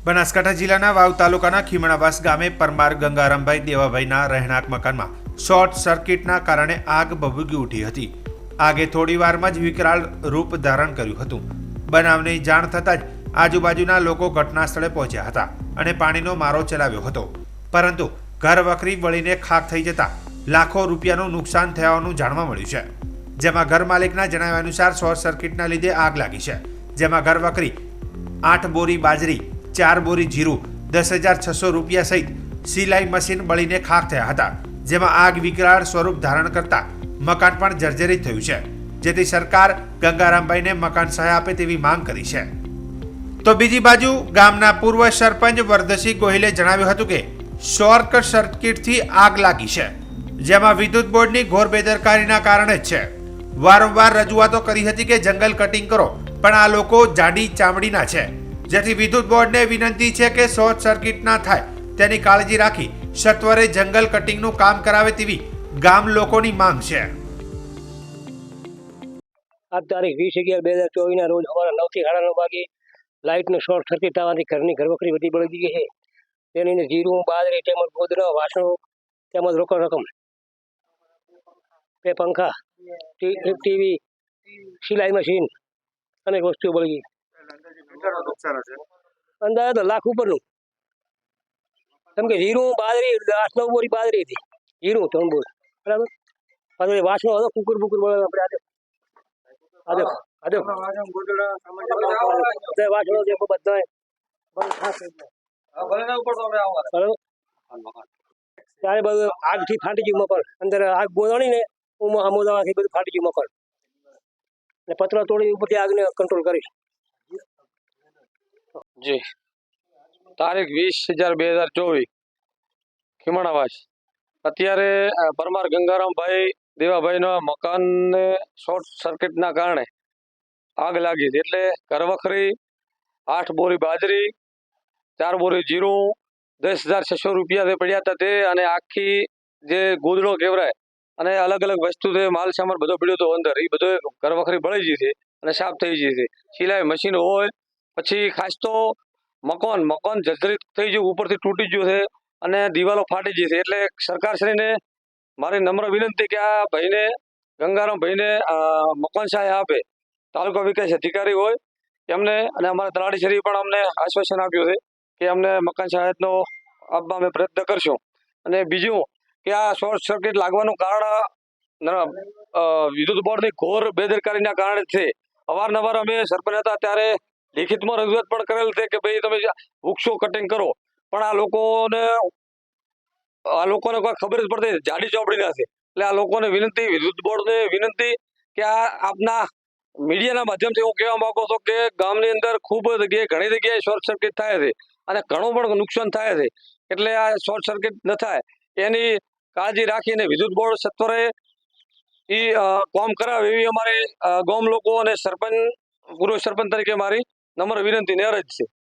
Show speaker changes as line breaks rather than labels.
બનાસકાંઠા જિલ્લાના વાવ તાલુકાના ખીમણાવાસ ગામે પરમાર ગંગારામભાઈ દેવાભાઈના રહેણાંક મકાનમાં શોર્ટ સર્કિટના કારણે આગ ભભૂકી ઉઠી હતી. આગે થોડી વારમાં જ વિકરાળ રૂપ ધારણ કર્યું હતું. બનાવની જાણ થતાં જ આજુબાજુના લોકો ઘટના સ્થળે પહોંચ્યા હતા અને પાણીનો મારો ચલાવ્યો હતો. પરંતુ ઘર વખરી બળીને ખાખ થઈ જતા લાખો રૂપિયાનું નુકસાન થયાનું જાણવા મળ્યું છે. જેમાં ઘર માલિકના જણાવ્યા અનુસાર શોર્ટ સર્કિટના લીધે આગ લાગી છે. જેમાં ઘર વખરી 8 બોરી બાજરી, 4 બોરી જીરું, 10,600 રૂપિયા સહિત સિલાઈ મશીન બળીને ખાખ થયા હતા. જેમાં આગ વિકરાળ સ્વરૂપ ધારણ કરતા મકાન પણ જર્જરિત થયું છે. જેથી સરકાર ગંગારામભાઈને મકાન સહાય આપે તેવી માંગ કરી છે. તો બીજી બાજુ ગામના પૂર્વ સરપંચ વરદસિંહ ગોહિલે જણાવ્યું હતું કે શોર્ટ સર્કિટથી આગ લાગી છે, જેમાં વિદ્યુત બોર્ડની ઘોર બેદરકારીના કારણે જ છે. વારંવાર રજૂઆતો કરી હતી કે જંગલ કટિંગ કરો, પણ આ લોકો જાડી ચામડીના છે. જેથી વિદ્યુત બોર્ડને વિનંતી છે કે શોર્ટ સર્કિટ ના થાય તેની કાળજી રાખી સત્વરે જંગલ કટિંગનું કામ કરાવે તેવી ગામ લોકોની માંગ છે.
આજ તારીખ 20/11/2024 ના રોજ અમારા 9 થી 9:30 વાગે લાઇટનું શોર્ટ સર્કિટ થવાથી ઘરની ઘરવખરી બધી બળી ગઈ છે. તેની જીરું, બાજરી તેમજ ગોદડા, વાસણો તેમજ રોકડ રકમ, બે પંખા, ટીવી, સિલાઈ મશીન અનેક વસ્તુઓ બળી ગઈ. અંદાજે તો લાખ ઉપરનું. કેમ કે જીરું, બાજરી 8-9 બોરી બાજરી હતી, જીરું 3 બોરી, બરાબર. પછી વાસણો હતો, કુકર બુકર આપણે વાસણો છે બધા ત્યારે બધું આગથી ફાટી ગયું મકાન. અંદર આગ ગોદાણી ને અમોદાથી બધું ફાટી ગયું મકાન. ને પતરા તોડી ઉપરથી આગને કંટ્રોલ કરી.
જી તારીખ 20/11/2024 ખીમણાવાસ. અત્યારે પરમાર ગંગારામભાઈ દેવાભાઈના મકાનને શોર્ટ સર્કિટના કારણે આગ લાગી હતી. એટલે ઘરવખરી 8 બોરી બાજરી, 4 બોરી જીરું, 10,600 રૂપિયા પડ્યા હતા તે, અને આખી જે ગોદડો કહેવાય અને અલગ અલગ વસ્તુ તે માલ સામાન બધો પડ્યો હતો અંદર. એ બધો ઘરવખરી બળી ગઈ છે અને સાફ થઈ ગઈ છે. સિલાઈ મશીન હોય, પછી ખાસ તો મકાન જર્જરિત થઈ ગયું, ઉપરથી તૂટી ગયું છે અને દિવાલો ફાટી ગઈ છે. એટલે સરકારશ્રીને મારી નમ્ર વિનંતી કે આ ભાઈને, ગંગારામ ભાઈને મકાન સહાય આપે. તાલુકા વિકાસ અધિકારી હોય એમને અને અમારા તલાટીશ્રી પણ અમને આશ્વાસન આપ્યું છે કે અમને મકાન સહાયનો આપવા અમે પ્રયત્ન કરશું. અને બીજું કે આ શોર્ટ સર્કિટ લાગવાનું કારણ વિદ્યુત બોર્ડની ઘોર બેદરકારીના કારણે છે. અવારનવાર અમે સરપંચ હતા ત્યારે લિખિતમાં રજૂઆત પણ કરેલ છે કે ભાઈ તમે વૃક્ષો કટિંગ કરો, પણ આ લોકોને કોઈ ખબર જ પડતી જાડી ચોપડીના છે. એટલે આ લોકોને વિનંતી, વિદ્યુત બોર્ડને વિનંતી કે આ આપના મીડિયાના માધ્યમથી હું કહેવા માંગુ છું કે ગામની અંદર ખૂબ જગ્યાએ, ઘણી જગ્યાએ શોર્ટ સર્કિટ થાય છે અને ઘણું પણ નુકસાન થાય છે. એટલે આ શોર્ટ સર્કિટ ન થાય એની કાળજી રાખીને વિદ્યુત બોર્ડ સત્વરે કામ કરાવે એવી અમારી ગામ લોકો અને સરપંચ, પૂર્વ સરપંચ તરીકે મારી નમ્ર વિનંતી ને અરજ છે.